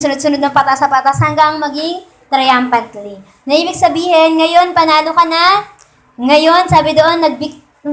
sunod-sunod ng patas sa patas hanggang maging triumphantly. Na ibig sabihin, ngayon panalo ka na. Ngayon, sabi doon,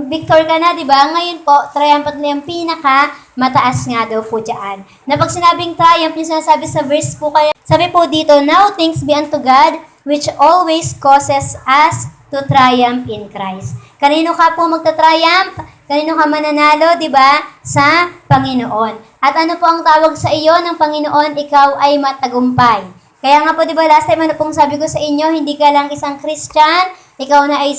victor ka na, di ba? Ngayon po, triumphantly ang pinaka mataas nga daw po dyan. Na pag sinabing triumph, yung sinasabi sa verse po kaya, sabi po dito, now thanks be unto God, which always causes us to triumph in Christ. Kanino ka po magta-triumph? Kanino ka mananalo, di ba? Sa Panginoon. At ano po ang tawag sa iyo ng Panginoon? Ikaw ay matagumpay. Kaya nga po, di ba, last time, ano pong sabi ko sa inyo, hindi ka lang isang Christian, ikaw na ay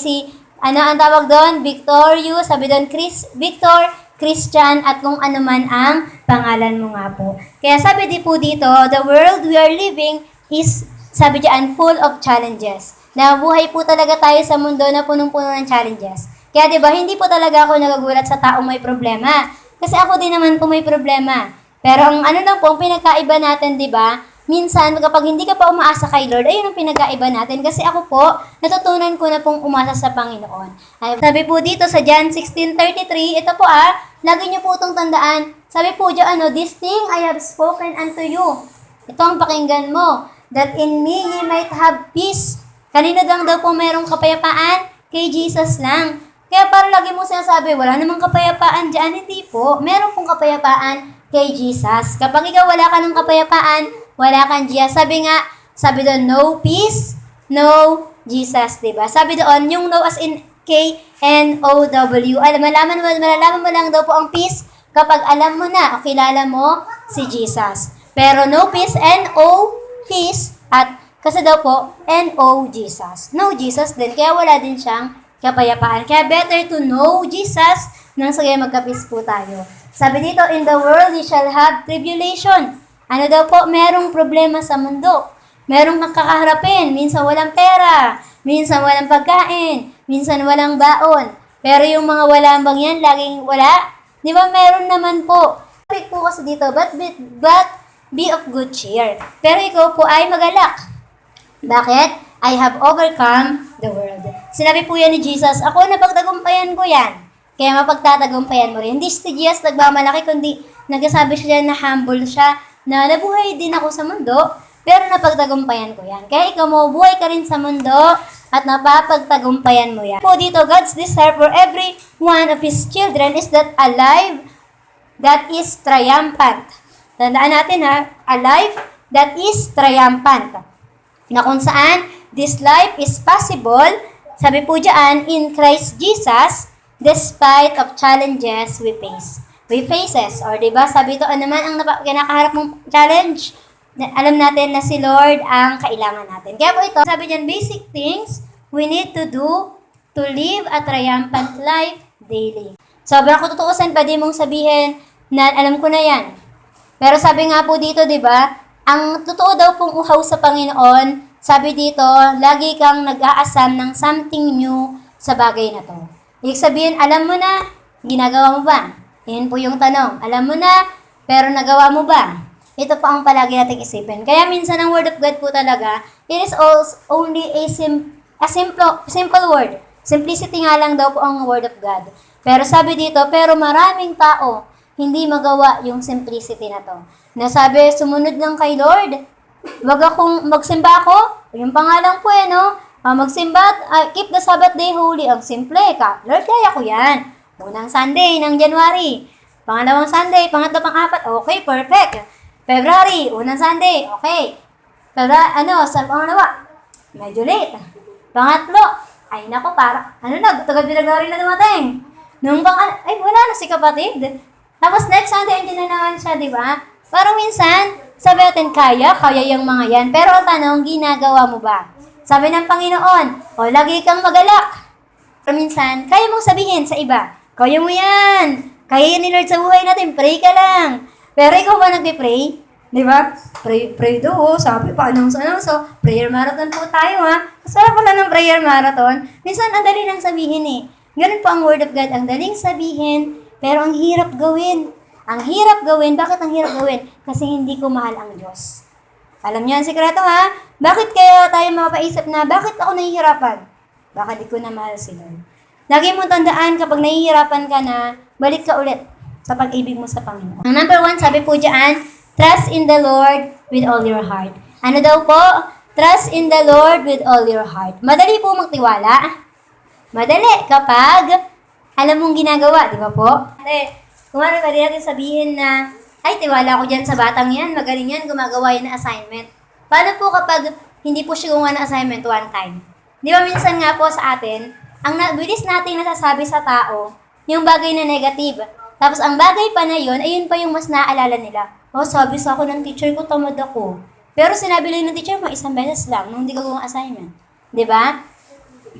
ano ang tawag doon? Victorious, sabi doon, Victor, Christian, at kung ano man ang pangalan mo nga po. Kaya sabi di po dito, the world we are living is, sabi diyan, full of challenges. Nabuhay po talaga tayo sa mundo na punong-puno ng challenges. Kaya di ba, hindi po talaga ako nagagulat sa taong may problema. Kasi ako din naman po may problema. Pero ang ano lang po, ang pinagkaiba natin, di ba? Minsan, kapag hindi ka pa umaasa kay Lord, ayun ang pinagkaiba natin. Kasi ako po, natutunan ko na pong umasa sa Panginoon. Ay, sabi po dito sa John 16:33, ito po lagi niyo po itong tandaan. Sabi po dyan, this thing I have spoken unto you. Ito ang pakinggan mo. That in me ye might have peace. Kanino lang daw po mayroong kapayapaan? Kay Jesus lang. Kaya parang lagi mo sinasabi, wala namang kapayapaan dyan. Hindi po. Meron pong kapayapaan kay Jesus. Kapag ikaw wala ka ng kapayapaan, wala kang Jesus. Sabi doon, no peace, no Jesus, diba? Sabi doon, yung no as in K-N-O-W. Malalaman mo lang daw po ang peace kapag alam mo na o kilala mo si Jesus. Pero no peace, N-O, peace, at kasi daw po, N-O, Jesus. No Jesus din, kaya wala din siyang kapayapaan. Kaya better to know Jesus nang sige magkapis po tayo. Sabi dito, in the world you shall have tribulation. Ano daw po? Merong problema sa mundo. Merong kakaharapin. Minsan walang pera. Minsan walang pagkain. Minsan walang baon. Pero yung mga walang bang yan, laging wala. Di ba meron naman po? Sabi po kasi dito, but be of good cheer. Pero ikaw po ay magalak. Bakit? I have overcome the world. Sinabi po yan ni Jesus, ako napagtagumpayan ko yan. Kaya mapagtatagumpayan mo rin. Hindi si Jesus nagmamalaki, kundi nagsasabi siya na humble siya, na nabuhay din ako sa mundo, pero napagtagumpayan ko yan. Kaya ikaw mabuhay ka rin sa mundo, at napapagtagumpayan mo yan. Po dito, God's desire for every one of His children is that a life that is triumphant. Tandaan natin a life that is triumphant. Na kung saan, this life is possible, sabi po dyan, in Christ Jesus, despite of challenges we face. We faces, or diba, sabi ito, ano man ang kinakaharap mong challenge, alam natin na si Lord ang kailangan natin. Kaya po ito, sabi dyan, basic things we need to do to live a triumphant life daily. Sobrang kututuusan, pwede mong sabihin na alam ko na yan. Pero sabi nga po dito, diba, ang totoo daw pong uhaw sa Panginoon, sabi dito, lagi kang nag-aasam ng something new sa bagay na to. Ibig sabihin, alam mo na, ginagawa mo ba? Yan po yung tanong. Alam mo na, pero nagawa mo ba? Ito po ang palagi nating isipin. Kaya minsan ang Word of God po talaga, it is only a simple word. Simplicity nga lang daw po ang Word of God. Pero sabi dito, pero maraming tao hindi magawa yung simplicity na to. Nasabi, sumunod lang kay Lord. Wag akong magsimba ako. Yung pangalan po magsimba, keep the Sabbath day holy. Ang simple ka. Lord, kaya ko yan. Unang Sunday ng January. Pangalawang Sunday, pangatlo, pang-apat. Okay, perfect. February, unang Sunday. Okay. Sa pangalawa, medyo late. Pangatlo, ay nako, taga-February na dumating. Wala na si kapatid. Tapos next Sunday, hindi na naman siya, di ba? Parang minsan, sabi natin, kaya yung mga yan. Pero ang tanong, ginagawa mo ba? Sabi ng Panginoon, lagi kang magalak. Pero minsan, kaya mong sabihin sa iba, kaya mo yan. Kaya yan ni Lord sa buhay natin, pray ka lang. Pero ikaw ba nagpe-pray? Di ba? Pray do, sabi pa, anong prayer marathon po tayo Kasarap pala ng prayer marathon. Minsan, ang dali lang sabihin Ganun po ang Word of God, ang daling sabihin, pero ang hirap gawin. Ang hirap gawin. Bakit ang hirap gawin? Kasi hindi ko mahal ang Diyos. Alam niyo ang sikreto Bakit kaya tayo mapaisip na, bakit ako nahihirapan? Baka di ko na mahal si Lord. Lagi mong tandaan, kapag nahihirapan ka na, balik ka ulit sa pag-ibig mo sa Panginoon. Ang number 1, sabi po dyan, Trust in the Lord with all your heart. Ano daw po? Trust in the Lord with all your heart. Madali po magtiwala. Madali kapag alam mong ginagawa, di ba po? Kung ano pwede natin sabihin na, ay, tiwala ko dyan sa batang yan, magaling yan, gumagawa yan ng assignment. Paano po kapag hindi po siya gumawa ng assignment one time? Di ba minsan nga po sa atin, ang bilis natin nasasabi sa tao, yung bagay na negative. Tapos ang bagay pa na yun, ayun pa yung mas naaalala nila. Oh, sabi sa ako ng teacher ko, tamad ako. Pero sinabi lang ng teacher mo, isang beses lang, nung hindi ka gumawa assignment. Di ba?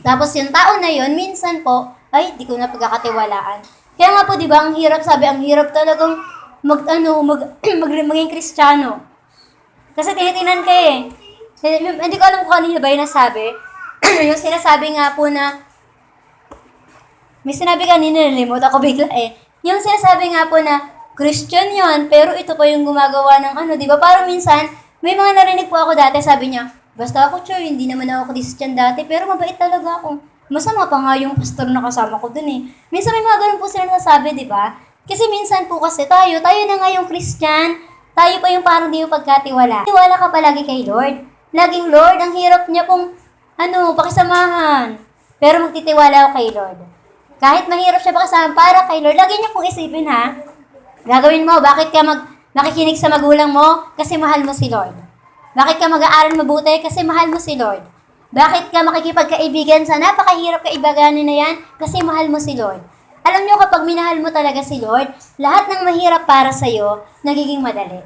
Tapos yung tao na yun, minsan po, ay, di ko na pagkakatiwalaan. Kaya nga po, di ba, ang hirap, sabi, ang hirap talagang maging Kristiyano. Kasi tinitingnan ka eh. Hindi ko alam kung kanina ba yung nasabi. Yung sinasabi nga po na, may sinabi kanina, nalimot ako bigla eh. Yung sinasabi nga po na, Christian yan, pero ito pa yung gumagawa ng ano, di ba? Parang minsan, may mga narinig po ako dati, sabi niya, basta ako, Choy, hindi naman ako Christian dati, pero mabait talaga ako. Masama pa nga yung pastor na kasama ko dun eh. Minsan may mga ganun po sila nasasabi, di ba? Kasi minsan po kasi tayo na nga yung Christian, tayo pa yung parang di mo pagkatiwala. Tiwala ka palagi kay Lord. Laging Lord, ang hirap niya pong, pakisamahan. Pero magtitiwala ako kay Lord. Kahit mahirap siya pakisamahan para kay Lord, lagi niya pong isipin ha. Gagawin mo, bakit ka nakikinig sa magulang mo? Kasi mahal mo si Lord. Bakit ka mag-aaral mabuti? Kasi mahal mo si Lord. Bakit ka makikipagkaibigan sa napakahirap kaibiganin na yan? Kasi mahal mo si Lord. Alam nyo, kapag minahal mo talaga si Lord, lahat ng mahirap para sa'yo, nagiging madali.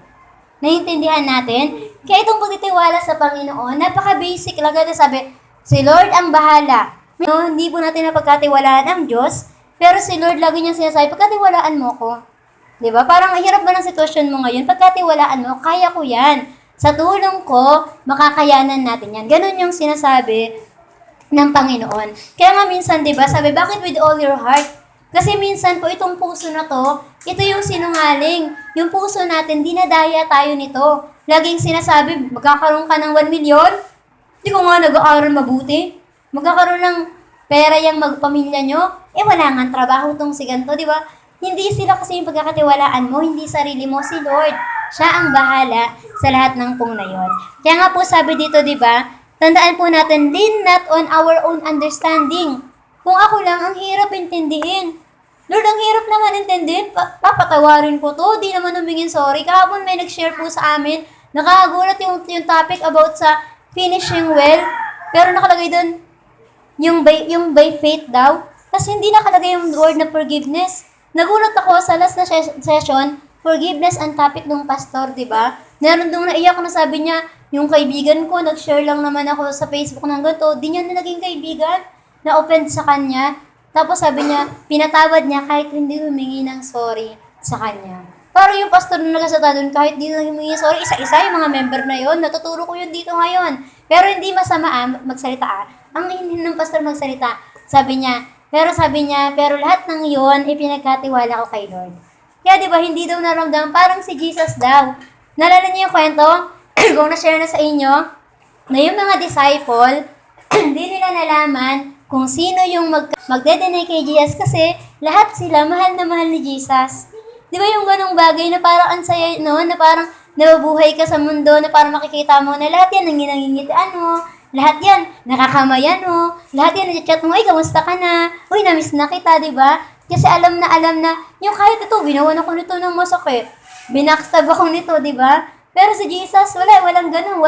Naiintindihan natin? Kaya itong pagtitiwala sa Panginoon, napaka-basic lang. Sabi, si Lord ang bahala. No, hindi po natin napagkatiwalaan ang Diyos, pero si Lord lagi niyang sinasabi, pagkatiwalaan mo ko. Diba? Parang hirap ba ng sitwasyon mo ngayon? Pagkatiwalaan mo, kaya ko yan. Sa tulong ko, makakayanan natin yan. Ganon yung sinasabi ng Panginoon. Kaya nga minsan, di ba, sabi, bakit with all your heart? Kasi minsan po, itong puso na to, ito yung sinungaling. Yung puso natin, dinadaya tayo nito. Laging sinasabi, magkakaroon ka ng 1 million? Di ko nga nag-aaral mabuti. Magkakaroon ng pera yung magpamilya nyo? Wala nga trabaho tong si ganito, di ba? Hindi sila kasi yung pagkakatiwalaan mo, hindi sarili mo, si Lord. Siya ang bahala sa lahat ng pong na yun. Kaya nga po sabi dito, di ba, tandaan po natin, lean not on our own understanding. Kung ako lang, ang hirap intindihin. Lord, ang hirap naman intindihin. Papatawarin ko to, di naman humingin sorry. Kahapon may nag-share po sa amin, nakakagulat yung topic about sa finishing well. Pero nakalagay doon, yung by faith daw. Kasi hindi nakalagay yung word na forgiveness. Nagulat ako sa last na session, forgiveness ang topic ng pastor, di ba? Meron doon naiyak na sabi niya, yung kaibigan ko, nag-share lang naman ako sa Facebook ng ganito, di niya na naging kaibigan, na-offend sa kanya. Tapos sabi niya, pinatawad niya kahit hindi humingi ng sorry sa kanya. Parang yung pastor na nagsalita doon, kahit di na humingi sorry, isa-isa yung mga member na yon, natuturo ko yun dito ngayon. Pero hindi masama magsalita. Ang hindi ng pastor magsalita, sabi niya, pero lahat ng yon, ipinagkatiwala ko kay Lord. Kaya di ba hindi daw naramdaman, parang si Jesus daw. Nalala niyo yung kwento? Kung na-share na sa inyo, na yung mga disciple, hindi nila nalaman kung sino yung magde-deny kay Jesus kasi lahat sila mahal na mahal ni Jesus. Di ba yung ganong bagay na parang ansaya, no? Na parang nababuhay ka sa mundo, na parang makikita mo na lahat yan nanginangingitian mo, lahat yan nakakamayan mo, lahat yan nag-chat mo, ay, kamusta ka na? Uy, namiss na kita, di ba? Kasi alam na, yung kahit ito, ginawan ako nito ng masakit. Binackstab ako nito, di ba? Pero si Jesus, walang ganun,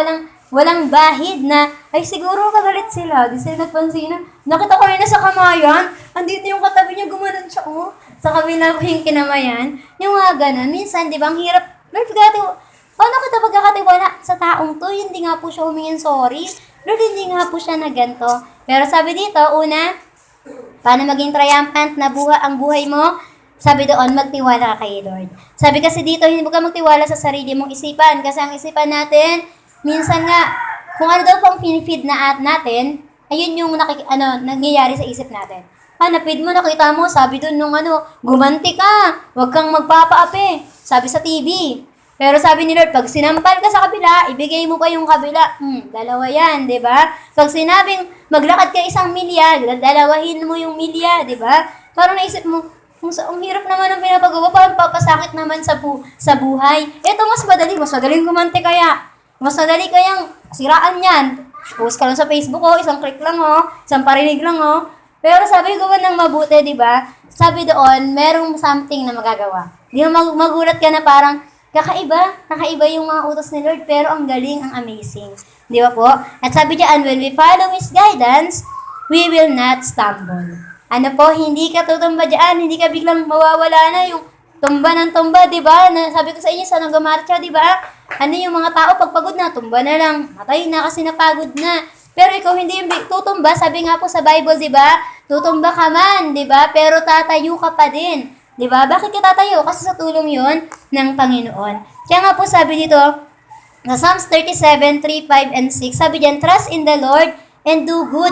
walang bahid na, ay siguro kagalit sila, di sila nagpansinan. Nakita ko rin na sa kamayan, andito yung katabi niya, gumanon siya, oh. Sa kabila ko yung kinamayan. Yung mga ganun, minsan, di ba, ang hirap, Lord, paano kita pagkakatiwala sa taong to? Hindi nga po siya humingin sorry. Lord, hindi nga po siya na ganito. Pero sabi dito, una, paano maging triumphant na ang buhay mo? Sabi doon, magtiwala ka kay Lord. Sabi kasi dito, hindi mo ka magtiwala sa sarili mong isipan. Kasi ang isipan natin, minsan nga, kung ano daw pang pinifeed na natin, ayun yung nangyayari sa isip natin. Napid mo, nakita mo, sabi doon nung gumanti ka, huwag kang magpapaapi. Sabi sa TV. Pero sabi ni Lord, pag sinampal ka sa kabila, ibigay mo pa yung kabila. Dalawa yan, di ba? Pag sinabing maglakad ka 1 milya, dalawahin mo yung milya, di ba? Parang naisip mo, Ang hirap naman ng pinapagawa, parang papasakit naman sa buhay. Ito mas madaling gumanti kaya. Mas madali kayang siraan yan. Post ka lang sa Facebook, isang click lang, isang parinig lang, Pero sabi ko ng mabuti, di ba? Sabi doon, merong something na magagawa. Di mo magulat ka na parang, kakaiba yung mga utos ni Lord, pero ang galing, ang amazing. Di ba po? At sabi diyan, when we follow His guidance, we will not stumble. Ano po, hindi ka tutumba dyan, hindi ka biglang mawawala na yung tumba ng tumba, di ba? Sabi ko sa inyo, sa nagamarcha, di ba? Ano yung mga tao, pagpagod na, tumba na lang, matay na kasi napagod na. Pero ikaw hindi yung tutumba, sabi nga po sa Bible, di ba? Tutumba ka man, di ba? Pero tatayo ka pa din. Di ba? Bakit ka tatayo? Kasi sa tulong yon ng Panginoon. Kaya nga po sabi dito, sa Psalms 37, 3, 5, and 6, sabi diyan, trust in the Lord and do good.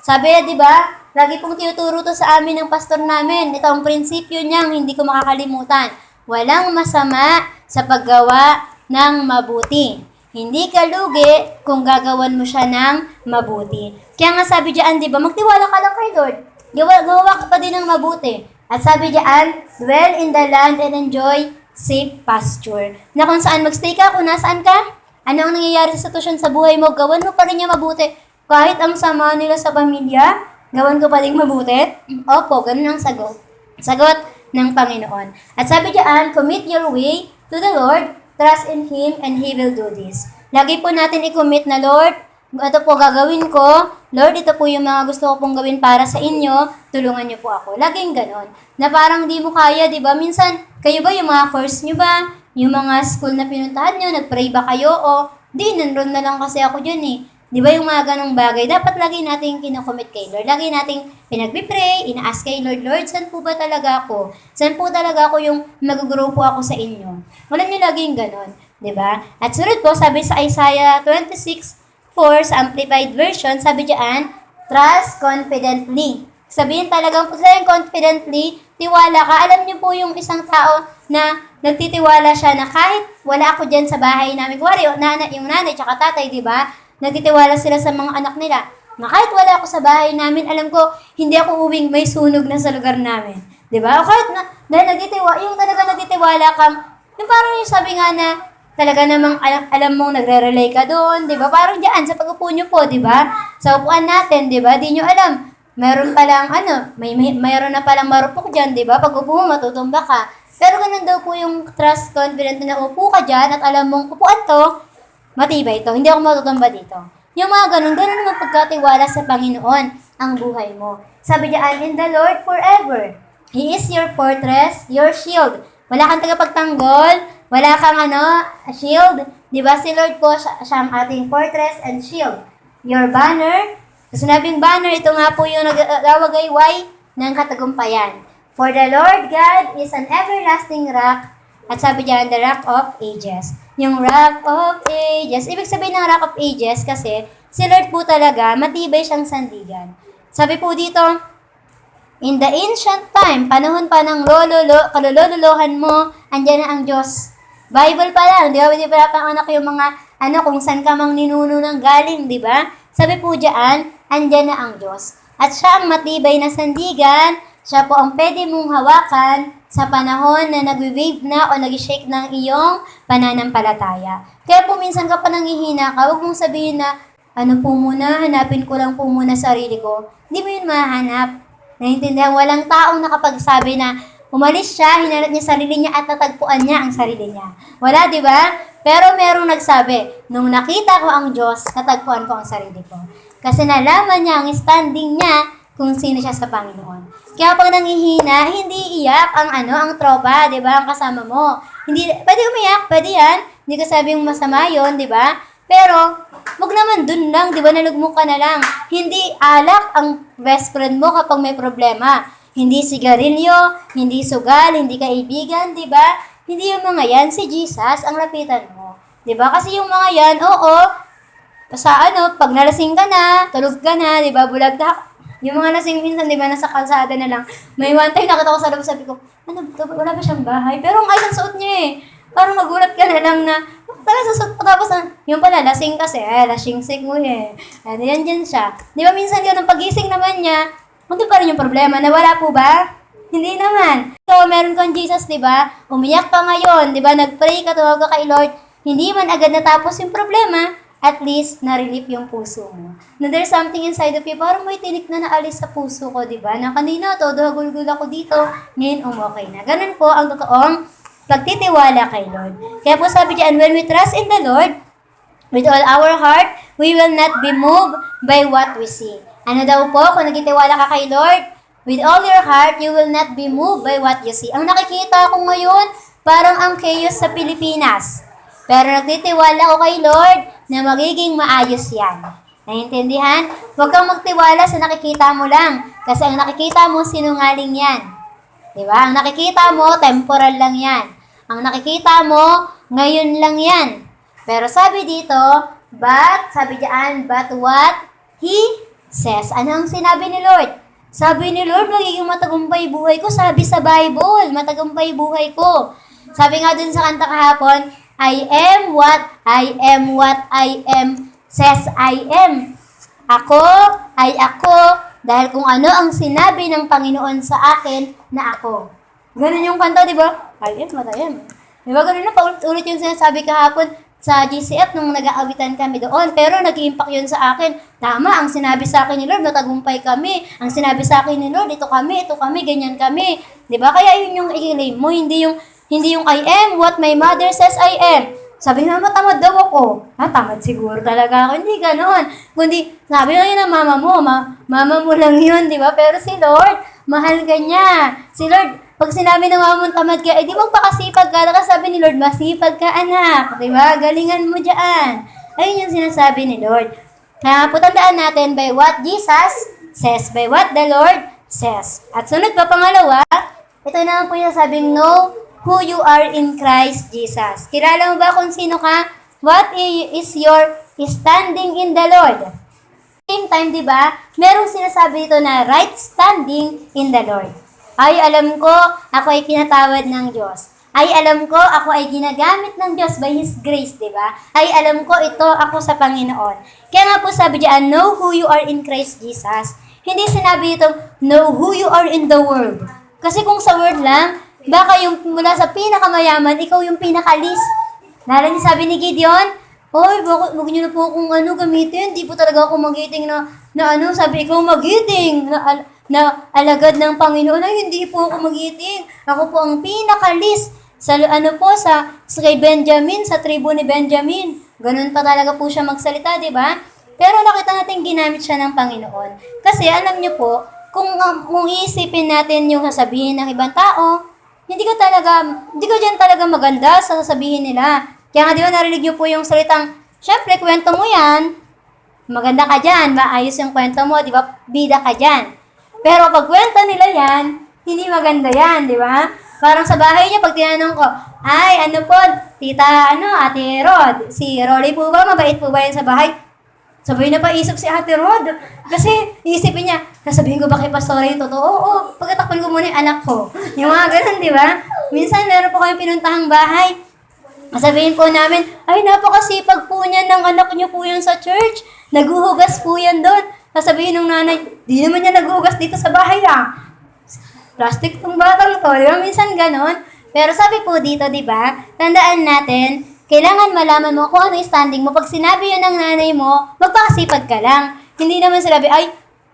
Sabi, di ba? Lagi pong tinuturo to sa amin ng pastor namin. Ito ang prinsipyo niyang hindi ko makakalimutan. Walang masama sa paggawa ng mabuti. Hindi ka lugi kung gagawan mo siya ng mabuti. Kaya nga sabi diyan, di ba, magtiwala ka lang kay Lord. Gawa ka pa din ng mabuti. At sabi diyan, dwell in the land and enjoy safe pasture. Na kung saan magstay ka, kung nasaan ka, ano ang nangyayari sa sitwasyon sa buhay mo, gawan mo pa rin niya mabuti. Kahit ang sama nila sa pamilya, gawan ko pa rin mabuti? Opo, ganun ang sagot. Sagot ng Panginoon. At sabi diyan, commit your way to the Lord, trust in Him, and He will do this. Lagi po natin i-commit na, Lord, ito po gagawin ko. Lord, ito po yung mga gusto ko pong gawin para sa inyo. Tulungan niyo po ako. Laging ganon. Na parang di mo kaya, di ba? Minsan, kayo ba yung mga course niyo ba? Yung mga school na pinuntahan niyo, nag-pray ba kayo? O, di, nanroon na lang kasi ako dyan eh. Di ba yung mga ganong bagay? Dapat lagi nating kinocommit kay Lord. Lagi nating pinagpipray, ina-ask kay Lord, Lord, saan po ba talaga ako? Saan po talaga ako yung mag-grow po ako sa inyo? Wala niyo laging ganon. Di ba? At sunod po, sabi sa Isaiah 26:4 sa Amplified Version, sabi diyan, trust confidently. Sabihin talagang, sabihin confidently, tiwala ka. Alam niyo po yung isang tao na nagtitiwala siya na kahit wala ako dyan sa bahay namin, kuwari, yung nanay tsaka tatay, di ba? Nagtitiwala sila sa mga anak nila. Na kahit wala ako sa bahay namin, alam ko, hindi ako uwing may sunog na sa lugar namin. Di ba? O kahit na, dahil yung talaga nagtitiwala kang, yung parang yung sabi nga na, talaga namang alam mong nagre-relay ka doon, di ba? Parang diyan, sa pag-upo nyo po, di ba? Sa upuan natin, di ba? Di nyo alam. Meron palang, mayroon na palang marupok dyan, di ba? Pag upo mo, matutumba ka. Pero ganun daw po yung trust, confident na upo ka dyan at alam mong upuan to, matibay to, hindi ako matutumba dito. Yung mga ganun naman pagkatiwala sa Panginoon ang buhay mo. Sabi diyan, in the Lord forever. He is your fortress, your shield. Wala kang tagapagtanggol, wala kang shield. Di ba si Lord po, siya ang ating fortress and shield. Your banner, sa sinabing banner, ito nga po yung nagawagayway ng katagumpayan. For the Lord God is an everlasting rock. At sabi diyan, the rock of ages. Yung rock of ages. Ibig sabihin ng rock of ages kasi si Lord po talaga, matibay siyang sandigan. Sabi po dito, in the ancient time, panahon pa ng kalululuhan mo, andyan na ang Diyos. Bible pa lang, di ba? Hindi pa pang anak yung mga, kung saan ka mang ninuno ng galing, di ba? Sabi po diyan, andyan na ang Diyos. At siya ang matibay na sandigan, siya po ang pwede mong hawakan sa panahon na nag-wave na o nag-shake ng iyong pananampalataya. Kaya po minsan ka pa nangihina ka, huwag mong sabihin na, hanapin ko lang po muna sarili ko. Hindi mo yun mahanap. Naintindihan, walang taong nakapagsabi na umalis siya, hinanap niya sarili niya at natagpuan niya ang sarili niya. Wala, di ba? Pero merong nagsabi, nung nakita ko ang Diyos, natagpuan ko ang sarili ko. Kasi nalaman niya ang standing niya kung sino siya sa Panginoon. Kaya pag nangihina, hindi iyak ang tropa, di ba? Ang kasama mo. Hindi, pwede umiyak, pwede yan. Hindi ka sabing masama yun, di ba? Pero, wag naman dun lang, di ba? Nalugmok ka na lang. Hindi alak ang best friend mo kapag may problema. Hindi sigarilyo, hindi sugal, hindi kaibigan, di ba? Hindi yung mga yan, si Jesus ang lapitan mo. Di ba? Kasi yung mga yan, pag nalasing ka na, tulog ka na, di ba? Bulagdak. Yung mga lasing minsan, di ba, nasa kalsada na lang. May one time nakita ko sa loob, sabi ko, wala ba siyang bahay? Pero ang ayos ang suot niya eh. Parang magulat ka na lang na, talaga sa suot pa tapos yung pala, lasing kasi, lasing sick mo eh. Yan dyan siya. Di ba minsan yun, ang pagising naman niya, hindi pa rin yung problema, nawala po ba? Hindi naman. So, meron kang Jesus, di ba? Umiyak ka ngayon, di ba? Nag-pray ka, tumawag ka kay Lord. Hindi man agad natapos yung problema, at least, na-relief yung puso mo. Na there's something inside of you, parang may tinik na naalis sa puso ko, di ba? Na kanina, todo hagulgul ako dito, ngayon umokay na. Ganun po ang totoong pagtitiwala kay Lord. Kaya po sabi diyan, when we trust in the Lord, with all our heart, we will not be moved by what we see. Ano daw po, kung nagtitiwala ka kay Lord, with all your heart, you will not be moved by what you see. Ang nakikita ko ngayon, parang ang chaos sa Pilipinas. Pero nagtitiwala ko kay Lord na magiging maayos yan. Naiintindihan? Huwag kang magtiwala sa nakikita mo lang. Kasi ang nakikita mo, sinungaling yan. Diba? Ang nakikita mo, temporal lang yan. Ang nakikita mo, ngayon lang yan. Pero sabi dito, sabi diyan, but what He says. Ano ang sinabi ni Lord? Sabi ni Lord, magiging matagumpay buhay ko. Sabi sa Bible, matagumpay buhay ko. Sabi nga dun sa kanta kahapon, I am what I am, says I am. Ako ay ako, dahil kung ano ang sinabi ng Panginoon sa akin na ako. Ganun yung kanta, di ba? I am what I am. Di ba ganun na, paulit-ulit yung sinasabi kahapon sa GCF nung nag-aawitan kami doon. Pero nag-impact yun sa akin. Tama, ang sinabi sa akin ni Lord, matagumpay kami. Ang sinabi sa akin ni Lord, ito kami, ganyan kami. Di ba? Kaya yun yung i-claim mo, hindi yung I am what my mother says I am. Sabi nga, tamad daw ako. Tamad siguro talaga ako. Hindi ganon. Kundi, sabi lang yun ng mama mo. Mama mo lang yun, di ba? Pero si Lord, mahal ka niya. Si Lord, pag sinabi ng mama mong tamad ka, di magpakasipag ka. Kasi sabi ni Lord, masipag ka anak. Di ba? Galingan mo dyan. Ayun yung sinasabi ni Lord. Kaya po tandaan natin, by what Jesus says, by what the Lord says. At sunod pa pangalawa, ito na po yung sabing know who you are in Christ Jesus. Kilala mo ba kung sino ka? What is your standing in the Lord? Same time, di ba? Merong sinasabi dito na right standing in the Lord. Ay, alam ko, ako ay kinatawad ng Diyos. Ay, alam ko, ako ay ginagamit ng Diyos by His grace, di ba? Ay, alam ko, ito ako sa Panginoon. Kaya nga po sabi diyan, know who you are in Christ Jesus. Hindi sinabi dito, know who you are in the world. Kasi kung sa word lang, baka yung mula sa pinakamayaman, ikaw yung pinaka-least. Naalala niyo sabi ni Gideon, oy, huwag niyo na po akong gamitin. Di po talaga ako magiting na sabi ikaw magiting, na alagad ng Panginoon. Ay, hindi po ako magiting. Ako po ang pinaka-least sa kay Benjamin, sa tribo ni Benjamin. Ganun pa talaga po siya magsalita, di ba? Pero nakita natin ginamit siya ng Panginoon. Kasi alam niyo po, kung iisipin natin yung sasabihin ng ibang tao, hindi ko dyan talaga maganda sa sasabihin nila. Kaya nga di ba narinig niyo po yung salitang, syempre, kwento mo yan, maganda ka dyan, maayos yung kwento mo, di ba, bida ka dyan. Pero pag kwento nila yan, hindi maganda yan, di ba? Parang sa bahay niya, pag tinanong ko, ay, ano po, tita, Ate Rod, si Rolly po ba, mabait po ba yan sa bahay? Sabay na paisip si Ate Rod. Kasi iisipin niya, sasabihin ko ba kay Pastor yung totoo? Oo, pagkatakpan ko muna yung anak ko. Yung mga ganun, di ba? Minsan meron po kayong pinuntahang bahay. Sabihin po namin, ay napakasipag po niyan ng anak niyo po yan sa church. Naguhugas po yan doon. Sasabihin ng nanay, di naman niya naguhugas dito sa bahay Plastic tong batang to. Di ba? Minsan ganun. Pero sabi po dito, di ba? Tandaan natin, kailangan malaman mo kung ano yung standing mo. Pag sinabi yun ng nanay mo, magpakasipag ka lang. Hindi naman sinabi,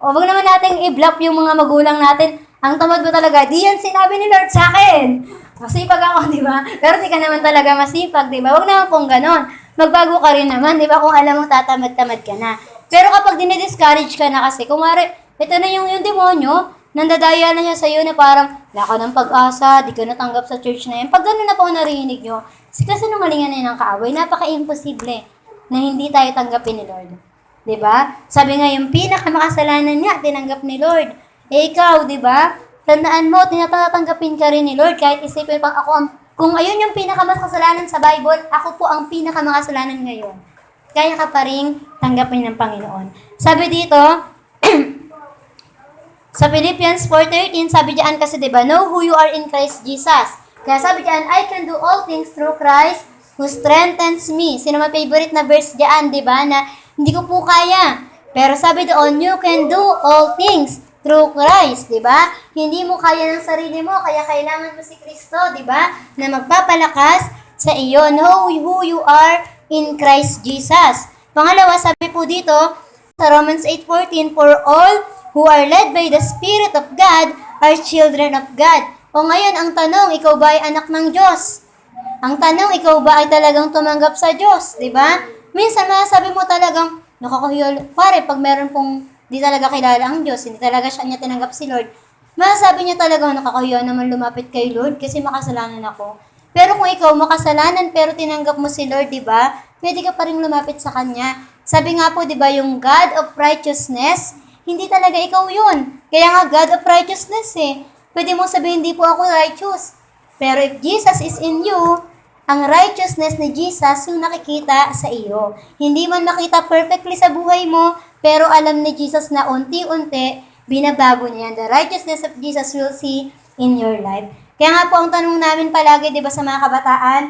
wag naman natin i-block yung mga magulang natin. Ang tamad mo talaga, di yan sinabi ni Lord sa akin. Masipag ako, di ba? Pero di ka naman talaga masipag, di ba? Wag naman pong ganon. Magbago ka rin naman, di ba? Kung alam mo tatamad-tamad ka na. Pero kapag dinidiscourage ka na kasi, kumari, ito na yung demonyo, nandadaya na siya sa'yo na parang, wala ka ng pag-asa, di ka natanggap sa church na yan. Pag gano'n na po narinig nyo, kasi nungalingan na ng kaaway, napaka-imposible na hindi tayo tanggapin ni Lord. Diba? Sabi nga, yung pinakamakasalanan niya, tinanggap ni Lord. Ikaw, diba? Tandaan mo, tinatanggapin ka rin ni Lord, kahit isipin pang kung ayun yung pinakamakasalanan sa Bible, ako po ang pinakamakasalanan ngayon. Kaya ka pa rin tanggapin ng Panginoon. Sabi dito, sa Philippians 4:13, sabi diyan kasi, diba, know who you are in Christ Jesus. Kaya sabi diyan, I can do all things through Christ who strengthens me. Sino may favorite na verse diyan, diba, na hindi ko po kaya. Pero sabi doon, you can do all things through Christ, di ba? Hindi mo kaya ng sarili mo, kaya kailangan mo si Kristo, di ba? Na magpapalakas sa iyo. Know who you are in Christ Jesus. Pangalawa, sabi po dito, sa Romans 8:14, for all who are led by the Spirit of God are children of God. O ngayon, ang tanong, ikaw ba ay anak ng Diyos? Ang tanong, ikaw ba ay talagang tumanggap sa Diyos? Di ba? Minsan, masasabi mo talagang, nakakahiyo, pare, pag meron pong di talaga kilala ang Diyos, hindi talaga niya tinanggap si Lord, masasabi niya talagang nakakahiyo naman lumapit kay Lord kasi makasalanan ako. Pero kung ikaw makasalanan pero tinanggap mo si Lord, di ba? Pwede ka pa rin lumapit sa Kanya. Sabi nga po, di ba, yung God of righteousness, hindi talaga ikaw yun. Kaya nga, God of righteousness eh. Pwede mong sabihin, hindi po ako righteous. Pero if Jesus is in you, ang righteousness ni Jesus yung nakikita sa iyo. Hindi man makita perfectly sa buhay mo, pero alam ni Jesus na unti-unti, binabago niya. The righteousness of Jesus will see in your life. Kaya nga po ang tanong namin palagi, di ba, sa mga kabataan,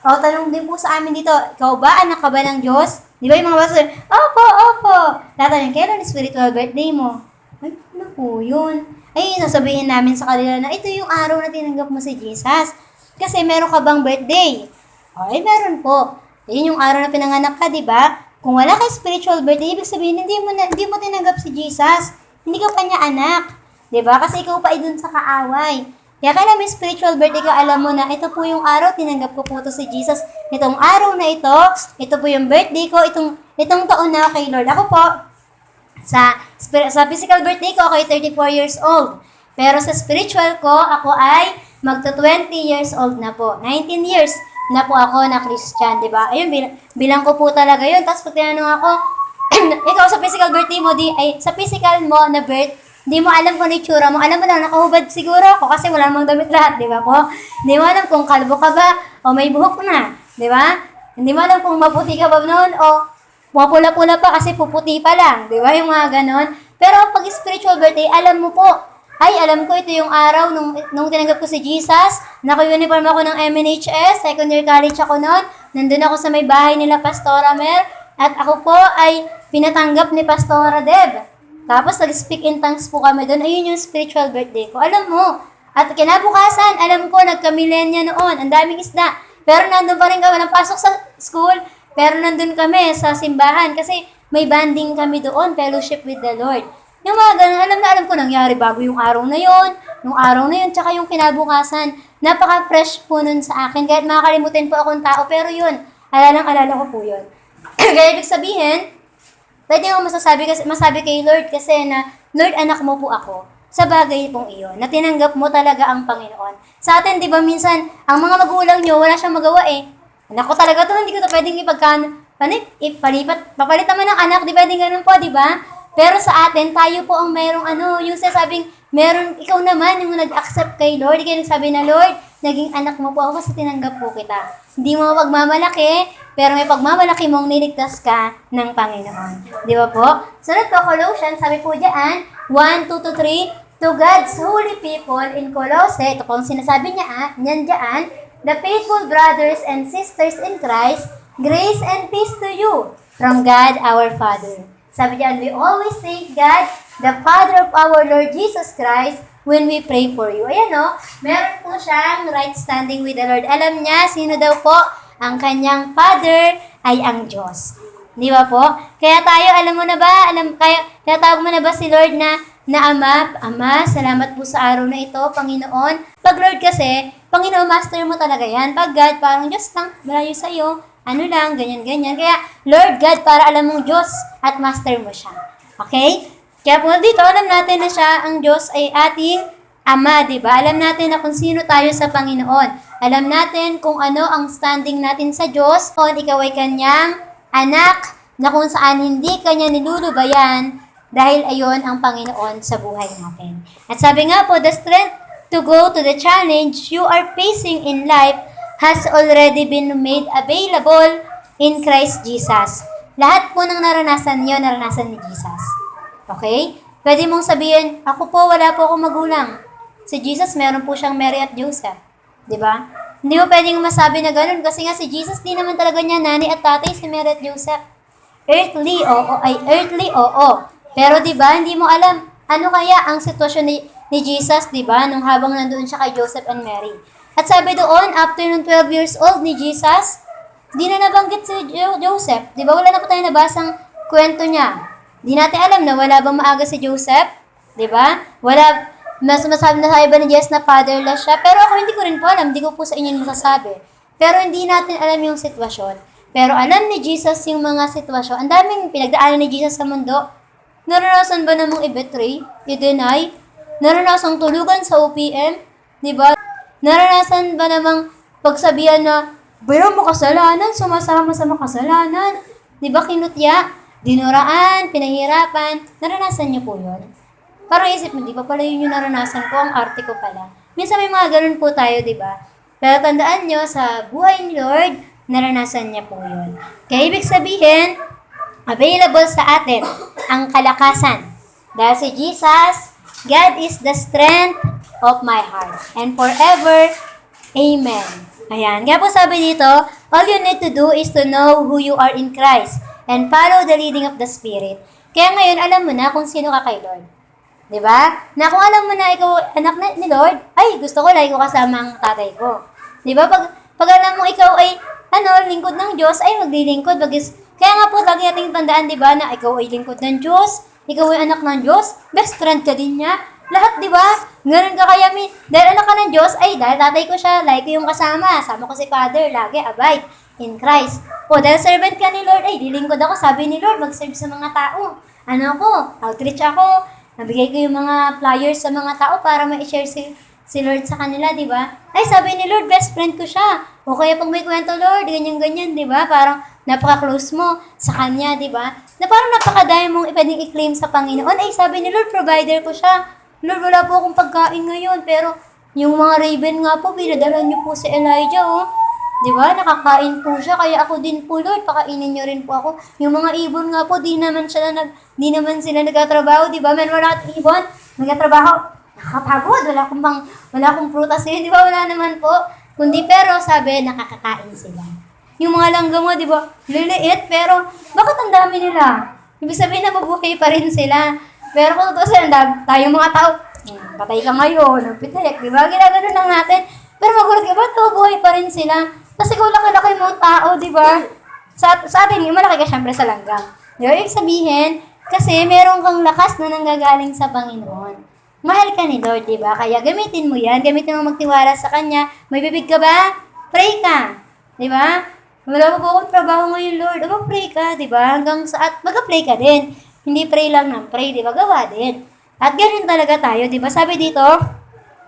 o tanong din po sa amin dito, ikaw ba, anak ka ba ng Diyos? Di ba yung mga basa, opo, opo. Tatanong, kailan spiritual birthday mo? Ay, ano po yun? Ay, sasabihin namin sa kanila na ito yung araw na tinanggap mo si Jesus. Kasi meron ka bang birthday? Ay, meron po. Yun yung araw na pinanganak ka, di ba? Kung wala kang spiritual birthday, ibig sabihin, hindi mo tinanggap si Jesus. Hindi ka pa niya anak. Di ba? Kasi ikaw pa ay dun sa kaaway. Kaya kailan may spiritual birthday ka, alam mo na, ito po yung araw, tinanggap ko po ito si Jesus. Itong araw na ito po yung birthday ko, itong taon na kay Lord. Ako po, sa physical birthday ko, ako ay 34 years old. Pero sa spiritual ko, ako ay magto-20 years old na po. 19 years na po ako na Christian, di ba? Ayun, bilang ko po talaga yun. Tapos pag tinanong ako, ikaw sa physical birthday mo, sa physical mo na birth, di mo alam kung ano yung tsura mo. Alam mo lang, nakahubad siguro ako kasi wala namang damit lahat, di ba po? Di mo alam kung kalbo ka ba o may buhok na, di ba? Hindi mo alam kung maputi ka ba noon o pupula-pula pa kasi puputi pa lang, di ba? Yung mga ganon. Pero pag spiritual birthday, alam mo po, ay, alam ko ito yung araw nung tinanggap ko si Jesus. Naka-uniform ako ng MNHS, second year college ako noon. Nandun ako sa may bahay nila Pastora Mer. At ako po ay pinatanggap ni Pastora Deb. Tapos nag-speak in tongues po kami doon. Ayun yung spiritual birthday ko. Alam mo, at kinabukasan, alam ko, nagka-millennia noon. Ang daming isda. Pero nandun pa rin kami, walang pasok sa school. Pero nandun kami sa simbahan kasi may banding kami doon, fellowship with the Lord. Yung mga ganun, alam ko nangyari bago yung araw na yon, yung araw na yun, tsaka yung kinabukasan. Napaka-fresh po nun sa akin. Kahit makakalimutin po akong tao, pero yun, alala ko po yun. Kaya ibig sabihin, pwede mo masabi kay Lord kasi na, Lord, anak mo po ako sa bagay pong iyon, na tinanggap mo talaga ang Panginoon. Sa atin, di ba, minsan, ang mga magulang nyo, wala siyang magawa eh. Anak ko talaga to, hindi ko to pwedeng papalit naman ng anak, di pwedeng ganun po, di ba? Pero sa atin, tayo po ang mayroong yung sasabing, ikaw naman yung nag-accept kay Lord, kaya nagsabi na, Lord, naging anak mo po ako kasi tinanggap po kita. Hindi mo pagmamalaki, pero may pagmamalaki mong niligtas ka ng Panginoon. Di ba po? Sunod po, Colossians, sabi po diyan, 1:2-3, to God's holy people in Colossae, ito pong sinasabi niya, niyan diyan, the faithful brothers and sisters in Christ, grace and peace to you from God our Father. Sabi diyan, we always thank God, the Father of our Lord Jesus Christ, when we pray for you. Ayan o, meron po siyang right standing with the Lord. Alam niya, sino daw po ang kanyang Father ay ang Diyos. Di ba po? Kaya tayo, alam mo na ba? Kaya tawag mo na ba si Lord na Ama? Ama, salamat po sa araw na ito, Panginoon. Pag Lord kasi, Panginoon, master mo talaga yan. Pag God, parang Diyos lang, malayo sa iyo. Ano lang, ganyan-ganyan. Kaya, Lord God, para alam mong Diyos at master mo siya. Okay? Kaya po dito, alam natin na siya, ang Diyos ay ating Ama, di ba? Alam natin na kung sino tayo sa Panginoon. Alam natin kung ano ang standing natin sa Diyos. Kung ikaw ay kanyang anak, na kung saan hindi kanya nilulubayan, dahil ayon ang Panginoon sa buhay natin. At sabi nga po, the strength to go to the challenge you are facing in life has already been made available in Christ Jesus. Lahat po ng naranasan niyo, naranasan ni Jesus. Okay? Pwede mong sabihin, ako po, wala po akong magulang. Si Jesus, meron po siyang Mary at Joseph. Di ba? Hindi mo pwedeng masabi na ganun kasi nga si Jesus, di naman talaga niya nanay at tatay si Mary at Joseph. Earthly, oo. Pero di ba, hindi mo alam Ano kaya ang sitwasyon ni Jesus, di ba, nung habang nandoon siya kay Joseph and Mary? At sabi doon, after nung 12 years old ni Jesus, di na nabanggit si Joseph. Di ba, wala na po tayo nabasang kwento niya. Di natin alam na wala bang maaga si Joseph. Di ba? Wala, masabi na tayo ba ni Jesus na fatherless siya? Pero ako hindi ko rin po alam, hindi ko po sa inyo masasabi. Pero hindi natin alam yung sitwasyon. Pero alam ni Jesus yung mga sitwasyon. Ang daming pinagdaanan ni Jesus sa mundo. Naranasan ba namang i-betray, i-deny? Naranasan tulugan sa OPM? Di ba? Naranasan ba namang pagsabihan na, pero mo kasalanan, sumasama sa makasalanan? Di ba kinutya? Dinuraan, pinahirapan? Naranasan niyo po yun? Parang isip mo, di ba pala yun yung naranasan ko, ang arte ko pala. Minsan may mga ganun po tayo, di ba? Pero tandaan nyo, sa buhay ni Lord, naranasan niya po yun. Kaya ibig sabihin, available sa atin ang kalakasan. Dahil si Jesus, God is the strength of my heart. And forever, Amen. Ayan. Kaya po sabi dito, all you need to do is to know who you are in Christ and follow the leading of the Spirit. Kaya ngayon, alam mo na kung sino ka kay Lord. Diba? Na kung alam mo na ikaw anak ni Lord, ay gusto ko lagi ko kasama ang tatay ko. Diba? Pag alam mo ikaw ay lingkod ng Diyos, ay maglilingkod. Kaya nga po, lagi nating tandaan, diba, na ikaw ay lingkod ng Diyos, ikaw ay anak ng Diyos, best friend ka din niya. Lahat, diba? Ganun ka kaya, dahil anak ka ng Diyos, ay dahil tatay ko siya, like ko yung kasama, sama ko si Father, lagi, abide in Christ. O, dahil servant ka ni Lord, ay dilingkod ako, sabi ni Lord, mag-serve sa mga tao. Ano ako? Outreach ako. Nabigay ko yung mga flyers sa mga tao para ma-share si Lord sa kanila, di ba? Ay, sabi ni Lord, best friend ko siya. O kaya pag may kwento, Lord, ganyan-ganyan, di ba? Parang napaka-close mo sa kanya, di ba? Na parang napakadami mong pwedeng i-claim sa Panginoon. Ay, sabi ni Lord, provider ko siya. Lord, wala po akong pagkain ngayon, pero yung mga raven nga po, pinadala niyo po si Elijah, oh. Di ba? Nakakain po siya, kaya ako din po, Lord, pakainin niyo rin po ako. Yung mga ibon nga po, di naman sila nagtatrabaho, di ba? Meron wala ibon, nagtatrabaho. Nakakapagod, wala akong prutas ngayon, di ba? Wala naman po. Kundi pero, sabi, nakakakain sila. Yung mga langgam mo, di ba? Liliit, pero bakit ang dami nila? Ibig sabihin na mabuhay pa rin sila. Pero kung totoo sila, tayong mga tao, patay ka ngayon, nagpitik, di ba? Ginagano lang natin. Pero magulat ka ba, buhay pa rin sila? Kasi kung laki-laki mong tao, di ba? Sa atin, malaki ka syempre sa langgam. Di ba? Ibig sabihin, kasi meron kang lakas na nanggagaling sa Panginoon. Mahal ka ni Lord, di ba? Kaya gamitin mo yan, gamitin mo magtiwala sa Kanya. May bibig ka ba? Pray ka. Di ba? Wala po akong trabaho ngayon, Lord. Mag-pray ka, di ba? Hanggang sa mag-pray ka din. Hindi pray lang ng pray, di ba? Gawa din. At ganyan talaga tayo, di ba? Sabi dito,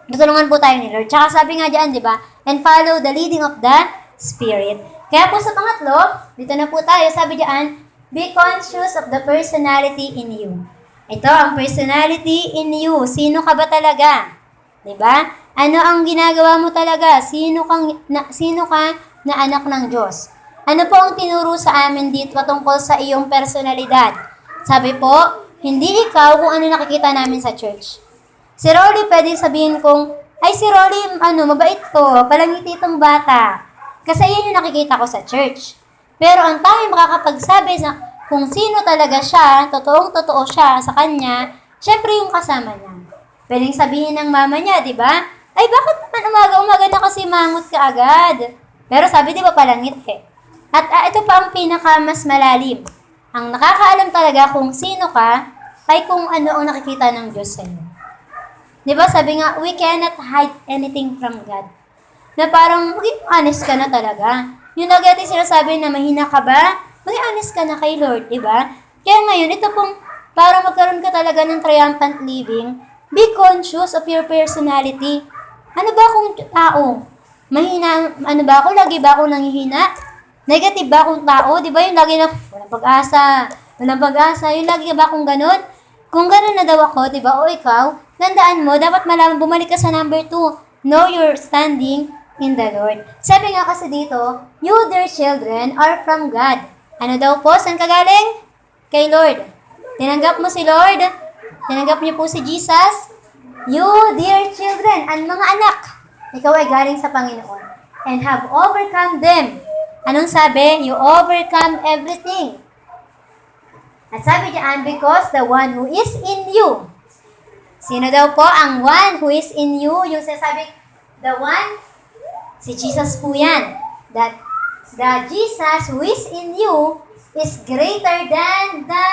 tutulungan po tayo ni Lord. Tsaka sabi nga dyan, di ba? And follow the leading of the Spirit. Kaya po sa pangatlo, dito na po tayo, sabi dyan, be conscious of the personality in you. Ito, ang personality in you. Sino ka ba talaga? Di ba? Ano ang ginagawa mo talaga? Sino ka na anak ng Diyos? Ano po ang tinuro sa amin dito patungkol sa iyong personalidad? Sabi po, hindi ikaw kung ano nakikita namin sa church. Si Rolly, pwede sabihin kong, ay si Rolly, mabait to, palangiti itong bata. Kasi yun yung nakikita ko sa church. Pero ang tanging makakapagsabi sa kung sino talaga siya, totoong-totoo siya sa kanya, syempre yung kasama niya. Pwedeng sabihin ng mama niya, di ba? Ay, bakit naman umaga-umaga na kasi mangot ka agad? Pero sabi, di ba, palangit eh. At ito pa ang pinaka mas malalim. Ang nakakaalam talaga kung sino ka, ay kung ano ang nakikita ng Diyos sa iyo. Di ba, sabi nga, we cannot hide anything from God. Na parang, maging honest ka na talaga. Yung lagi natin sinasabi na mahina ka ba, maging honest ka na kay Lord, di ba? Kaya ngayon, ito pong, para magkaroon ka talaga ng triumphant living, be conscious of your personality. Ano ba akong tao? Mahina, ano ba ako? Lagi ba ako nanghihina? Negative ba akong tao? Di ba yung lagi na, walang pag-asa, yung lagi ba akong ganun? Kung ganun na daw ako, di ba, o ikaw, tandaan mo, dapat malaman, bumalik ka sa number 2. Know your standing in the Lord. Sabi nga kasi dito, you, dear children, are from God. Ano daw po? Saan ka galing? Kay Lord. Tinanggap mo si Lord? Tinanggap niyo po si Jesus? You, dear children, ang mga anak, ikaw ay galing sa Panginoon. And have overcome them. Anong sabi? You overcome everything. At sabi diyan, because the one who is in you Sino daw po ang one who is in you? Yung sinasabi, the one, si Jesus po yan. That the Jesus who is in you is greater than the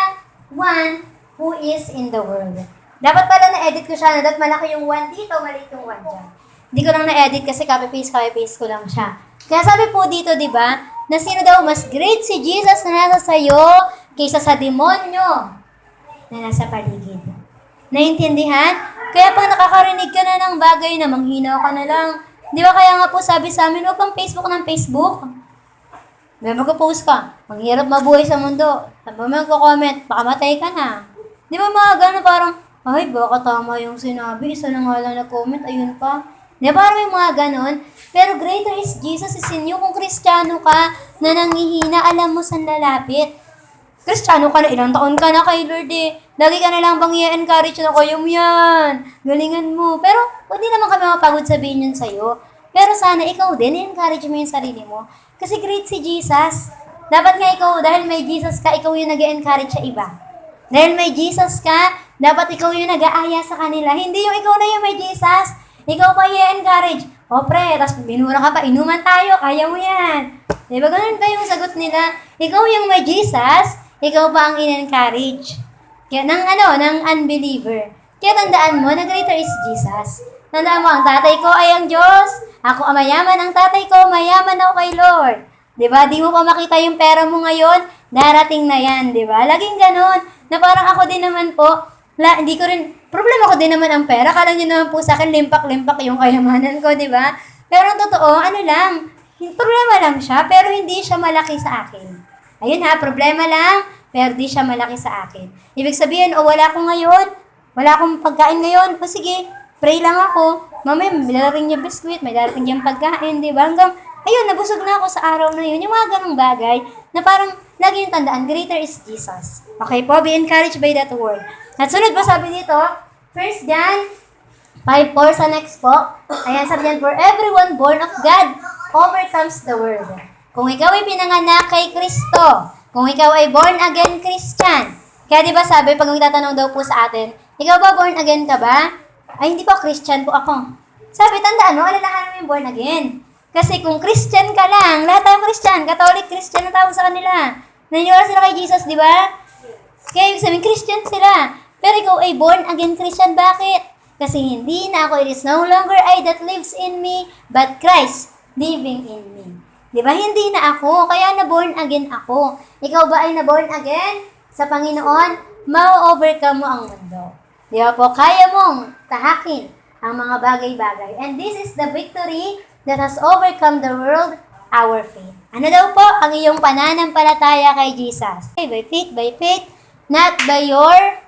one who is in the world. Dapat pala na-edit ko siya, dapat malaki yung 1 dito, maliit yung 1 dyan. Hindi ko lang na-edit kasi copy-paste ko lang siya. Kaya sabi po dito, di ba, na sino daw mas great si Jesus na nasa sayo kaysa sa demonyo na nasa paligid. Naintindihan? Kaya pag nakakarinig ka na ng bagay na manghina ka na lang, di ba kaya nga po sabi sa amin, huwag kang Facebook ng Facebook. May mag-post ka, manghirap mabuhay sa mundo. Sabi mo magko-comment, baka matay ka na. Di ba mga gano'n parang, ay baka tama yung sinabi, isa na nga lang na-comment, ayun pa. Di ba parang may mga gano'n? Pero greater is Jesus is in you. Kung Kristiyano ka na nangihina, alam mo saan lalapit. Kristiyano ka na, ilang taon ka na kay Lord eh. Lagi ka na lang bang i-encourage na kayo mo yan. Galingan mo. Pero, hindi naman kami mapagod sabihin yun sa'yo. Pero sana ikaw din, i-encourage mo yung sarili mo. Kasi great si Jesus. Dapat nga ikaw, dahil may Jesus ka, ikaw yung nag-encourage sa iba. Dahil may Jesus ka, dapat ikaw yung nag-aaya sa kanila. Hindi yung ikaw na yung may Jesus. Ikaw pa i-encourage. O pre, tapos binura ka pa, inuman tayo, kaya mo yan. Diba ganun ba yung sagot nila? Ikaw yung may Jesus, ikaw pa ang in-encourage. Kaya ng unbeliever. Kaya tandaan mo na greater is Jesus. Tandaan mo, ang tatay ko ay ang Diyos. Ako ang mayaman, ang tatay ko, mayaman ako kay Lord. Diba? Di mo pa makita yung pera mo ngayon, darating na yan, diba? Laging ganon. Na parang ako din naman po, hindi ko rin, problema ko din naman ang pera. Kala nyo naman po sa akin, limpak-limpak yung kayamanan ko, diba? Pero ang totoo, problema lang siya, pero hindi siya malaki sa akin. Ayun ha, problema lang, pero di siya malaki sa akin. Ibig sabihin, wala ko ngayon, wala akong pagkain ngayon, sige, pray lang ako. Mamaya, may darating niya biskuit, may darating niyang pagkain, di ba? Hanggang, ayun, nabusog na ako sa araw na yun. Yung mga ganong bagay, na parang, lagi yung tandaan, greater is Jesus. Okay po, be encouraged by that word. At sunod pa sabi dito, 1 John 5:4 sa next po. Ayan, sabi niyan, for everyone born of God overcomes the world. Kung ikaw ay pinanganak kay Kristo, kung ikaw ay born again Christian, kaya di ba sabi, pag magtatanong daw po sa atin, ikaw ba born again ka ba? Ay, hindi po, Christian po ako. Sabi, tandaan mo, alalahanin mo yung born again. Kasi kung Christian ka lang, lahat tayong Christian, Catholic Christian na tawag sa kanila. Naniniwala sila kay Jesus, di ba? Kaya ibig sabihin, Christian sila. Pero ikaw ay born again Christian, bakit? Kasi hindi na ako, it is no longer I that lives in me, but Christ living in me. Di ba? Hindi na ako, kaya na-born again ako. Ikaw ba ay na-born again? Sa Panginoon, ma-overcome mo ang mundo. Di ba po? Kaya mong tahakin ang mga bagay-bagay. And this is the victory that has overcome the world, our faith. Ano daw po ang iyong pananampalataya kay Jesus? Okay, by faith, not by your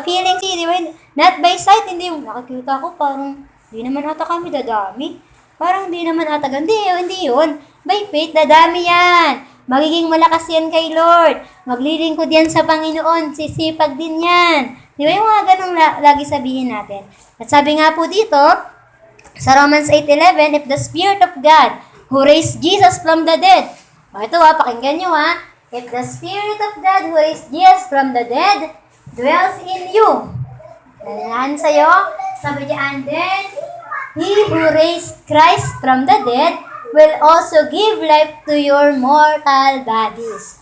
feelings, di ba? Not by sight, hindi yung nakikita ko, parang di naman ata kami dadami. Parang di naman ata, hindi yun. By faith, dadami yan. Magiging malakas yan kay Lord. Maglilingkod yan sa Panginoon. Sisipag din yan. Di ba yung mga ganong lagi sabihin natin? At sabi nga po dito, sa Romans 8:11, if the Spirit of God who raised Jesus from the dead, ito pakinggan nyo if the Spirit of God who raised Jesus from the dead dwells in you, nanahan sa'yo, sabi diyan, then He who raised Christ from the dead will also give life to your mortal bodies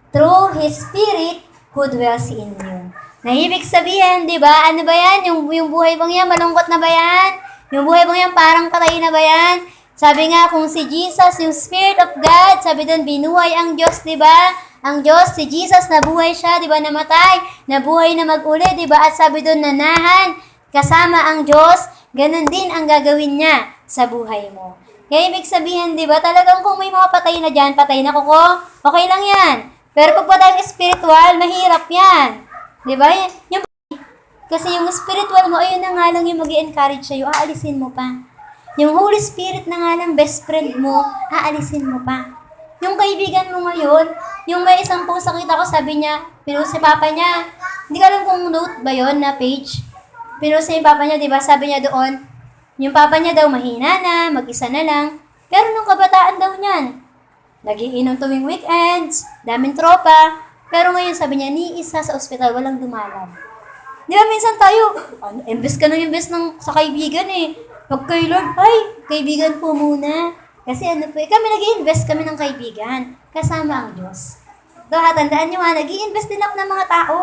through His Spirit who dwells in you. Na ibig sabihin, di ba? Ano ba yan? Yung buhay bang yan, malungkot na ba yan? Yung buhay bang yan, parang patay na ba yan? Sabi nga, kung si Jesus, yung Spirit of God, sabi doon, binuhay ang Diyos, di ba? Ang Diyos, si Jesus, nabuhay siya, di ba? Namatay, nabuhay na mag-uli, di ba? At sabi doon, nanahan, kasama ang Diyos, ganun din ang gagawin niya sa buhay mo. Kaya ibig sabihin, di ba? Talagang kung may mga patay na dyan, patay na kuko, okay lang yan. Pero pag patay spiritual, mahirap yan. Di ba? Kasi yung spiritual mo, ayun na nga lang yung mag-i-encourage sa'yo, aalisin mo pa. Yung Holy Spirit na nga lang best friend mo, aalisin mo pa. Yung kaibigan mo ngayon, yung may isang post nakita ko, sabi niya, pinost si papa niya, hindi ka alam kung note ba yon na page. Pinost niya yung papa niya, di ba? Sabi niya doon, yung papa niya daw mahina na, mag-isa na lang. Pero nung kabataan daw niyan, nagiinom tuwing weekends, daming tropa. Pero ngayon sabi niya, ni isa sa ospital, walang dumalan. Di ba minsan tayo, invest ka ng invest sa kaibigan eh. Pag kay Lord, ay, kaibigan po muna. Kasi kami nag-i-invest kami ng kaibigan. Kasama ang Diyos. So, tandaan nyo nag-i-invest din ako ng mga tao.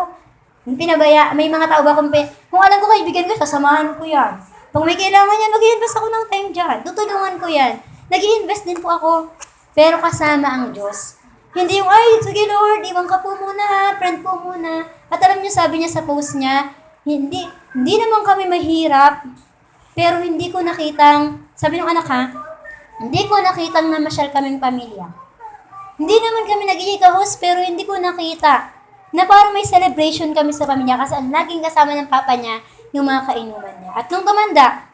May mga tao ba kung alam ko kaibigan ko, sasamahan ko yan. Kung may kailangan yan, mag-i-invest ako ng time dyan. Tutulungan ko yan. Nag-i-invest din po ako. Pero kasama ang Diyos. Hindi yung, ay, sige Lord, iwan ka po muna ha, friend po muna. At alam niyo, sabi niya sa post niya, hindi naman kami mahirap, pero hindi ko nakitang, sabi ng anak ha, hindi ko nakitang namasyal kaming pamilya. Hindi naman kami nagiging host, pero hindi ko nakita na parang may celebration kami sa pamilya kasi ang laging kasama ng papa niya yung mga kainuman niya. At nung tumanda,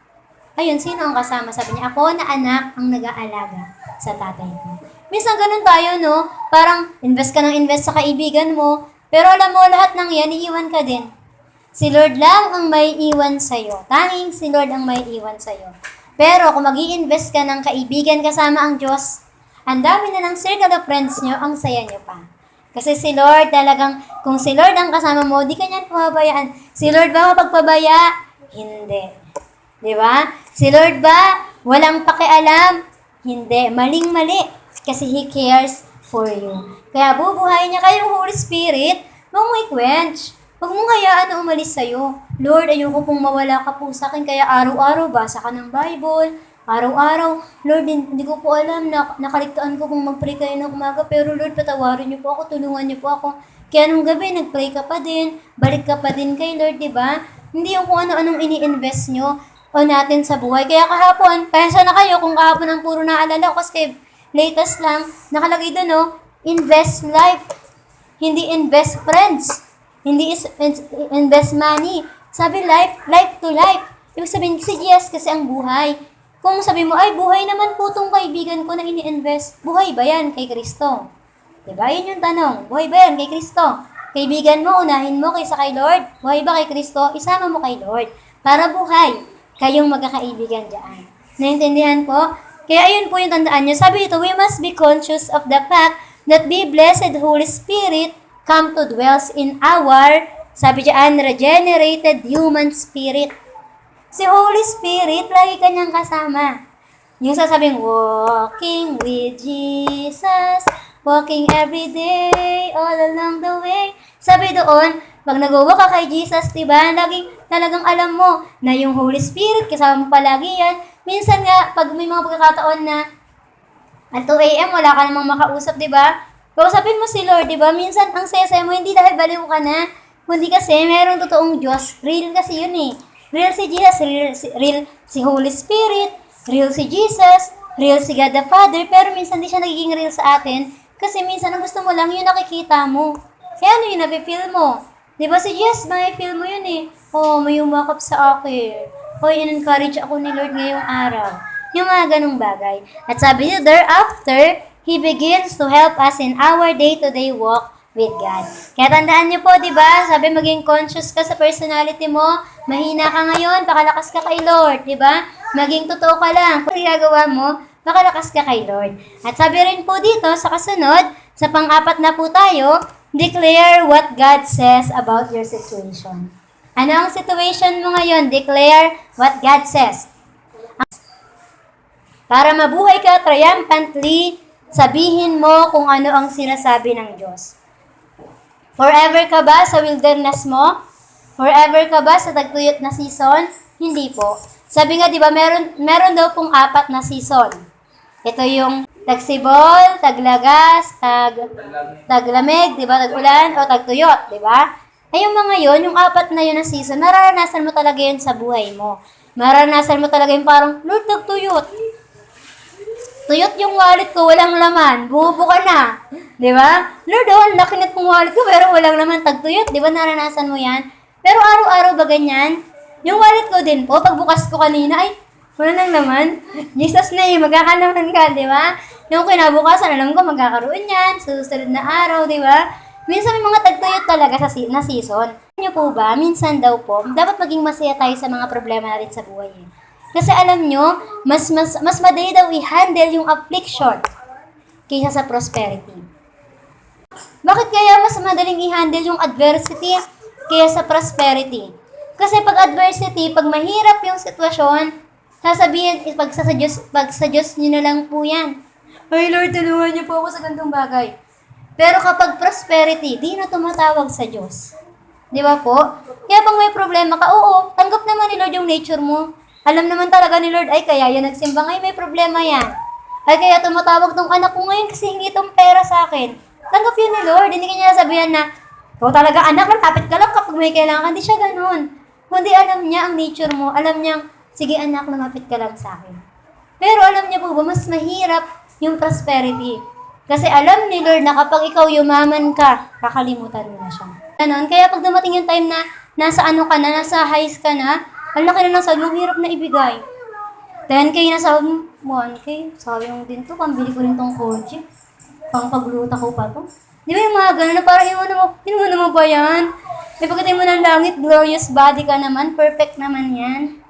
ayun, sino ang kasama? Sabi niya, ako na anak ang nag-aalaga sa tatay ko. Minsan ganun tayo, no? Parang invest ka ng invest sa kaibigan mo, pero alam mo, lahat ng yan, iiwan ka din. Si Lord lang ang may iwan sa'yo. Tanging si Lord ang may iwan sa'yo. Pero kung mag-i-invest ka ng kaibigan kasama ang Diyos, ang dami na ng circle of friends nyo, ang saya nyo pa. Kasi si Lord talagang, kung si Lord ang kasama mo, di ka niyan pababayaan. Si Lord ba mapagpabaya? Hindi. Di ba? Si Lord ba walang pakialam? Hindi. Maling-mali. Kasi He cares for you. Kaya bubuhayin niya kayong Holy Spirit, huwag mo i-quench. Huwag mong hayaan na umalis sa'yo. Lord, ayoko pong mawala ka po sa akin, kaya araw-araw basa ka ng Bible. Araw-araw, Lord, hindi ko po alam, nakaligtaan ko kung mag-pray kayo ng umaga, pero Lord, patawarin niyo po ako, tulungan niyo po ako. Kaya nung gabi, nag-pray ka pa din, balik ka pa din kay Lord, di ba? Hindi yung kung ano-anong ini-invest niyo o natin sa buhay. Kaya kahapon, pasensya na kayo kung kahapon ang puro naalala ko kasi latest lang, nakalagay doon, no? Invest life. Hindi invest friends. Hindi invest money. Sabi life to life. Ibig sabihin, yes kasi ang buhay. Kung sabi mo, ay buhay naman po tong kaibigan ko na ini-invest. Buhay ba yan kay Kristo? Diba? Yun yung tanong. Buhay ba yan kay Kristo? Kaibigan mo, unahin mo kaysa kay Lord. Buhay ba kay Kristo? Isama mo kay Lord. Para buhay. Kayong magkakaibigan dyan. Naintindihan po? Kaya ayun po yung tandaan nyo. Sabi dito, we must be conscious of the fact that the Blessed Holy Spirit come to dwells in our, sabi dyan, regenerated human spirit. Si Holy Spirit, lagi kanyang kasama. Yung sasabing, walking with Jesus, walking every day, all along the way. Sabi doon, pag nag-walk ka kay Jesus, diba, laging talagang alam mo na yung Holy Spirit, kasama mo palagi yan. Minsan nga, pag may mga pagkakataon na at 2 a.m. wala ka namang makausap, di ba? Kausapin mo si Lord, di ba? Minsan, ang saya-saya mo, hindi dahil baliw ka na, kundi kasi mayroong totoong Diyos. Real kasi yun eh. Real si Jesus, real si Holy Spirit, real si Jesus, real si God the Father, pero minsan di siya nagiging real sa atin kasi minsan ang gusto mo lang yung nakikita mo. Kaya ano yung napipil mo? Di ba si Jesus, may feel mo yun eh. Oh, may umakap sa akin. Hoy, in-encourage ako ni Lord ngayong araw. Yung mga ganong bagay. At sabi niya, thereafter, He begins to help us in our day-to-day walk with God. Kaya tandaan niyo po, di ba? Sabi, maging conscious ka sa personality mo. Mahina ka ngayon, pakalakas ka kay Lord, di ba? Maging totoo ka lang. Kung ginagawa mo, pakalakas ka kay Lord. At sabi rin po dito, sa kasunod, sa pang-apat na po tayo, declare what God says about your situation. Ano ang situation mo ngayon? Declare what God says. Para mabuhay ka triumphantly, sabihin mo kung ano ang sinasabi ng Diyos. Forever ka ba sa wilderness mo? Forever ka ba sa tagtuyot na season? Hindi po. Sabi nga, di ba, meron daw pong 4 na season. Ito yung tagsibol, taglagas, taglamig, di ba, tagulan, o tagtuyot, di ba? Ay, yung mga yon, yung 4 na yun na season, nararanasan mo talaga yun sa buhay mo. Mararanasan mo talaga yung parang, Lord, tagtuyot. Tuyot yung wallet ko, walang laman, bubo ka na. Di ba? Lord, laki na itong wallet ko, pero walang laman, tagtuyot. Di ba, naranasan mo yan? Pero araw-araw ba ganyan? Yung wallet ko din po, pagbukas ko kanina, ay, wala nang laman. Jesus na magkakalaman ka, di ba? Yung kinabukasan, alam ko, magkakaroon yan, susunod na araw, di ba? Minsan may mga tagtuyot talaga na season. Niyo po ba, minsan daw po, dapat maging masaya tayo sa mga problema natin sa buhay. Kasi alam nyo, mas madali daw i-handle yung affliction kaysa sa prosperity. Bakit kaya mas madaling i-handle yung adversity kaysa prosperity. Kasi pag adversity, pag mahirap yung sitwasyon, sasabihin, pag sa Diyos nyo na lang po yan. Ay Lord, tulungan niyo po ako sa gantong bagay. Pero kapag prosperity, di na tumatawag sa Diyos. Di ba po? Kaya pag may problema ka, oo, tanggap naman ni Lord yung nature mo. Alam naman talaga ni Lord, ay kaya yan nagsimba ngayon, may problema yan. Ay kaya tumatawag tong anak ko ngayon kasi hingi itong pera sa akin. Tanggap yun ni Lord, hindi kanya sabihan na, ikaw talaga anak, lapit ka lang kapag may kailangan. Hindi siya ganun. Kundi alam niya ang nature mo, alam niyang, sige anak, lumapit ka lang sa akin. Pero alam niya po ba, mas mahirap yung prosperity. Kasi alam ni Lord na kapag ikaw yumaman ka, kakalimutan mo na siya. Ganon. Kaya pag dumating yung time na nasa ano ka na, nasa highs ka na, ang laki na ng sahod mo, hirap na ibigay. 10K na sahod mo, 1K, sabi mo din to, pambili ko rin tong kotse. Pang pagluta ko pa to. Di ba yung mga gano'n na parang inuuna mo ba yan? May pagdating mo ng langit, glorious body ka naman, perfect naman yan.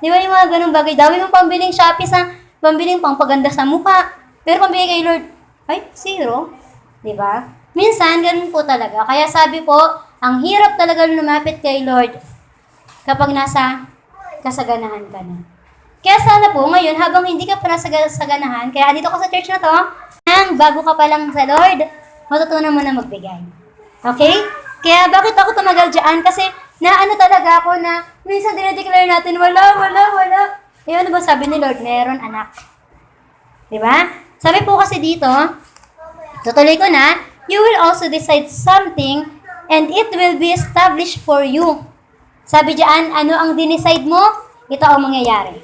Di ba yung mga ganong bagay? Dami mong pambiling Shopee sa pambiling pangpaganda sa mukha. Pero pambili kay Lord, ay, 0. Di ba? Minsan, ganun po talaga. Kaya sabi po, ang hirap talaga lumapit kay Lord kapag nasa kasaganahan ka na. Kaya sana po, ngayon, habang hindi ka pa nasa kasaganahan, kaya dito ka sa church na to, nang bago ka pa lang sa Lord, matutunan mo na magbigay. Okay? Kaya bakit ako tumagal dyan? Kasi naano talaga ako na minsan dinadeclare natin, wala. Eh ano ba sabi ni Lord? Meron anak. Diba? Sabi po kasi dito, tutuloy ko na, you will also decide something and it will be established for you. Sabi dyan, ano ang dinicide mo? Ito ang mangyayari.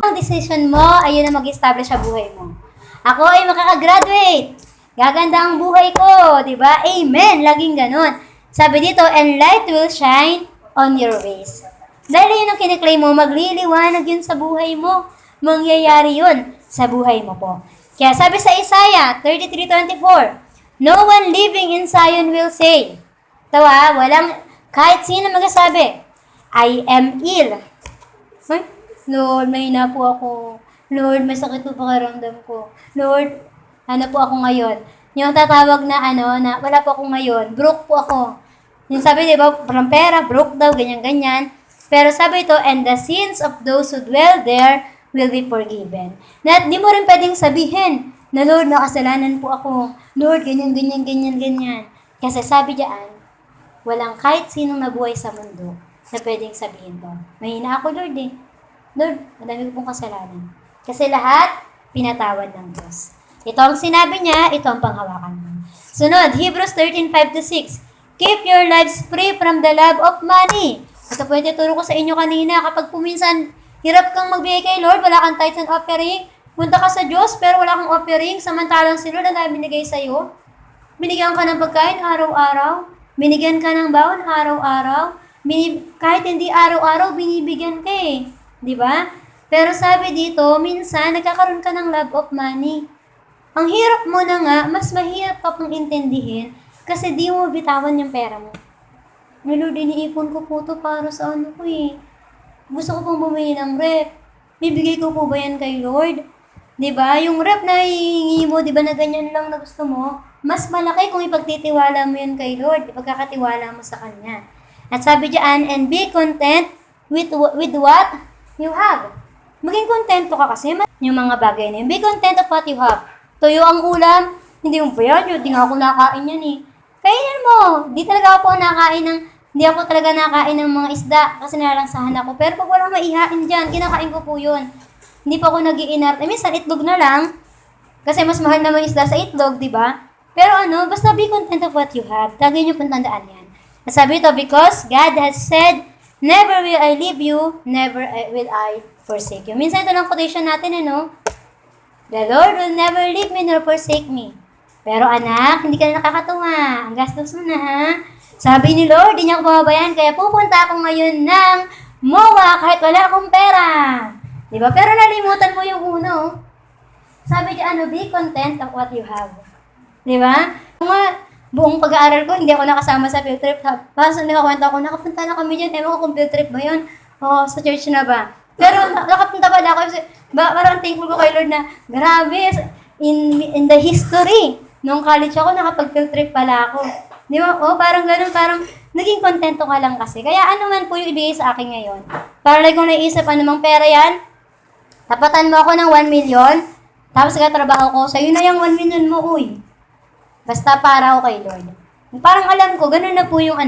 Ang decision mo, ayun ang mag-establish sa buhay mo. Ako ay makakagraduate. Gaganda ang buhay ko, di ba? Amen. Laging ganun. Sabi dito, and light will shine on your ways. Dahil yun ang kiniklaim mo, magliliwanag yun sa buhay mo. Mangyayari yun sa buhay mo po. Kaya sabi sa Isaiah 33:24, no one living in Zion will say, tawa, walang kahit sino magsasabi, I am ill. Ay, Lord, may hina po ako. Lord, may sakit po pakiramdam ko. Lord, ano po ako ngayon? Yung tatawag na na wala po ako ngayon, broke po ako. Yung sabi, di ba, parang pera, broke daw, ganyan-ganyan. Pero sabi ito, and the sins of those who dwell there will be forgiven. Na di mo rin pwedeng sabihin na, Lord, nakasalanan po ako. Lord, ganyan. Kasi sabi diyan, walang kahit sinong nabuhay sa mundo na pwedeng sabihin to. Mahina ako, Lord eh. Lord, madami ko pong kasalanan. Kasi lahat, pinatawad ng Diyos. Ito ang sinabi niya, ito ang panghawakan mo. Sunod, Hebrews 13:5-6. Keep your lives free from the love of money. Ito po yung tuturo ko sa inyo kanina. Kapag puminsan, hirap kang magbigay kay Lord, wala kang tithes and offering, punta ka sa Diyos, pero wala kang offering, samantalang si Lord ang dami binigay sa'yo. Binigyan ka ng pagkain araw-araw, binigyan ka ng baon araw-araw, kahit hindi araw-araw, binibigyan ka eh. Di ba? Pero sabi dito, minsan, nagkakaroon ka ng love of money. Ang hirap mo na nga, mas mahirap ka pong intindihin kasi di mo bitawan yung pera mo. May Lord, iniipon ko po to para sa ano ko eh. Gusto ko pong bumili ng rep. Bibigay ko po ba yan kay Lord? Diba? Yung rep na hihingi mo, diba na ganyan lang na gusto mo, mas malaki kung ipagtitiwala mo yun kay Lord, ipagkakatiwala mo sa Kanya. At sabi diyan, and be content with what you have. Maging kontento ka kasi yung mga bagay na yun. Be content of what you have. Tuyo ang ulam, hindi mo ba yan? Hindi nga ako nakain yan eh. Kainin mo. Hindi ako talaga nakain ng mga isda kasi nalansahan ako. Pero pag walang maihain dyan, kinakain ko po yun. Hindi pa ako nag-iinart. Minsan, itlog na lang. Kasi mas mahal naman isda sa itlog, di ba? Pero basta be content of what you have. Lagi niyo pong tandaan yan. At sabi ito, because God has said, never will I leave you, never will I forsake you. Minsan ito lang quotation natin, The Lord will never leave me nor forsake me. Pero anak, hindi ka na nakakatuwa. Ang gastos mo na, ha? Sabi ni Lord, di niya ako pababayan, kaya pupunta ako ngayon ng MOA kahit wala akong pera. Diba? Pero nalimutan mo yung uno. Sabi niya, be content of what you have. Diba? Buong pag-aaral ko, hindi ako nakasama sa field trip. Basta nakakwento ako, nakapunta na kami dyan. Ewan ko kung field trip ba yun? O sa church na ba? Pero nakapunta pala ako. Parang thankful ko kay Lord na, grabe, in the history, nung college ako, nakapag-field trip pala ako. Di ba? Oh, parang ganun, parang naging kontento ka lang kasi. Kaya ano man po yung ibigay sa akin ngayon. Para like kung naisip, ano mang pera yan, tapatan mo ako ng 1 million, tapos trabaho ko, sa'yo na yung 1 million mo, uy. Basta para ako kay Lord. Parang alam ko, ganun na po yung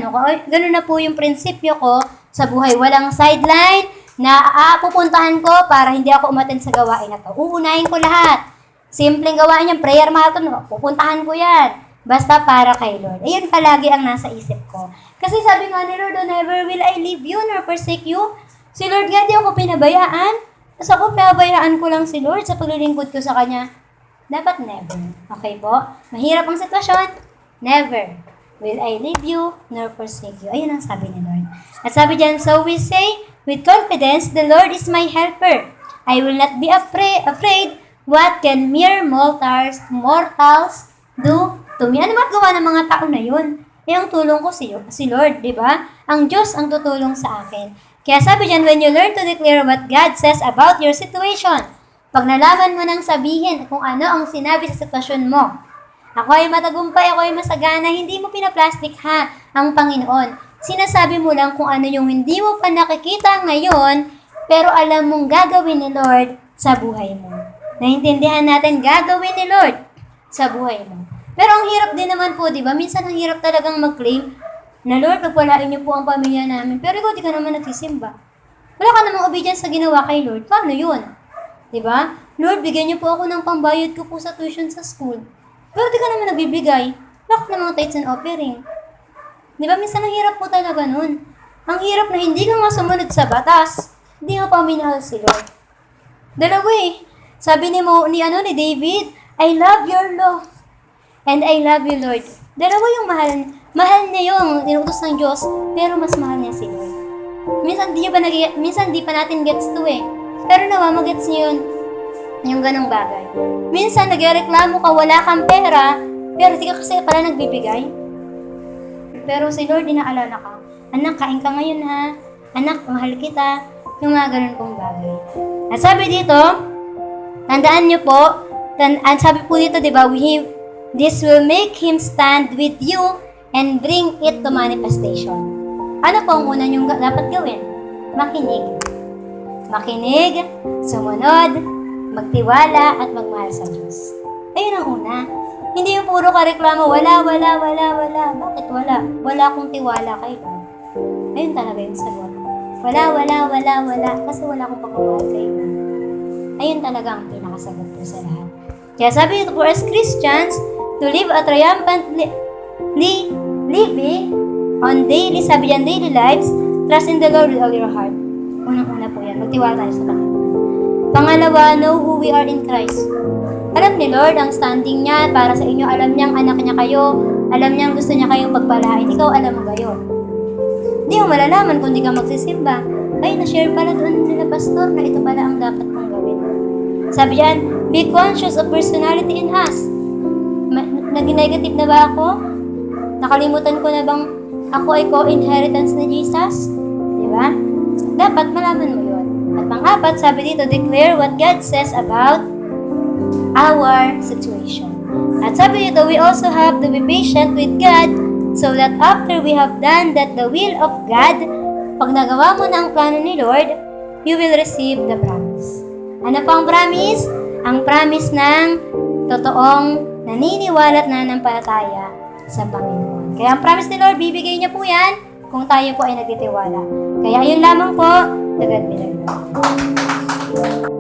ganun na po yung prinsipyo ko sa buhay. Walang sideline na pupuntahan ko para hindi ako umattend sa gawain na to. Uunahin ko lahat. Simpleng gawain yan, prayer marathon, pupuntahan ko yan. Basta para kay Lord. Ayun palagi ang nasa isip ko. Kasi sabi nga ni Lord, never will I leave you nor forsake you. Si Lord nga, di ako pinabayaan. Tapos ako, pinabayaan ko lang si Lord sa paglilingkod ko sa Kanya. Dapat never. Okay po? Mahirap ang sitwasyon. Never will I leave you nor forsake you. Ayun ang sabi ni Lord. At sabi diyan, so we say with confidence, the Lord is my helper. I will not be afraid what can mere mortals do to me. Ano magawa ng mga tao na yun? Ang tulong ko si Lord, di ba? Ang Diyos ang tutulong sa akin. Kaya sabi diyan, when you learn to declare what God says about your situation, pag nalaman mo nang sabihin kung ano ang sinabi sa sitwasyon mo, ako ay matagumpay, ako ay masagana, hindi mo pinaplastic ha ang Panginoon. Sinasabi mo lang kung ano yung hindi mo pa nakikita ngayon, pero alam mong gagawin ni Lord sa buhay mo. Naintindihan natin gagawin ni Lord sa buhay mo. Pero ang hirap din naman po, di ba? Minsan ang hirap talagang mag-claim na Lord, pagpalain niyo po ang pamilya namin. Pero ikaw, di ka naman nagsisimba. Wala ka namang obedience sa ginawa kay Lord. Paano yun? Di ba? Lord, bigyan niyo po ako ng pambayad ko po sa tuition sa school. Pero di ka naman nagbibigay. Bakit na mga tithes and offering? Di ba? Minsan ang hirap po talaga nun. Ang hirap na hindi ka nga sumunod sa batas. Hindi nga pa minahal si Lord. Dalawa eh. Sabi ni David, I love your law. And I love you, Lord. Dalawa yung mahal. Mahal niya yung inutos ng Diyos, pero mas mahal niya si Lord. Minsan di pa natin gets to eh. Pero nawa, magets niyo yun. Yung ganong bagay. Minsan, nagreklamo ka, wala kang pera, pero di ka kasi pala nagbibigay. Pero si Lord, inaalala ka. Anak, kain ka ngayon ha. Anak, mahal kita. Yung mga ganon kong bagay. At sabi dito, tandaan nyo po, sabi po dito, di ba, this will make Him stand with you and bring it to manifestation. Ano po ang una nyo dapat gawin? Makinig. Makinig, sumunod, magtiwala, at magmahal sa Diyos. Ayun ang una. Hindi yung puro kareklamo, wala. Bakit wala? Wala akong tiwala kay Lord. Ayun talaga yung sagot. Wala. Kasi wala akong pagmamahal kay Lord. Ayun talaga ang pinakasagot ko sa lahat. Kaya sabi ito, for us Christians, to live a triumphant living on daily, sabi yan, daily lives, trust in the Lord with all your heart. Unang-una po yan. Magtiwala tayo sa Panginoon. Pangalawa, know who we are in Christ. Alam ni Lord ang standing niya para sa inyo. Alam niyang anak niya kayo. Alam niyang gusto niya kayong pagpalain. Ikaw, alam mo gayon. Hindi mo malalaman kung di ka magsisimba. Ay, na-share pala doon nila pastor na ito pala ang dapat mong gawin. Sabi yan, be conscious of personality in us. Naging negative na ba ako? Nakalimutan ko na bang ako ay co-inheritance ni Jesus? Diba? Dapat malaman mo yun. At pang-apat, sabi dito, declare what God says about our situation. At sabi dito, we also have to be patient with God so that after we have done that the will of God, pag nagawa mo na ang plano ni Lord, you will receive the promise. Ano po ang promise? Ang promise ng totoong naniniwala at nananampalataya sa Panginoon. Kaya ang promise ni Lord, bibigay niya po yan kung tayo po ay nagtitiwala. Kaya yun lamang po, to God be the glory.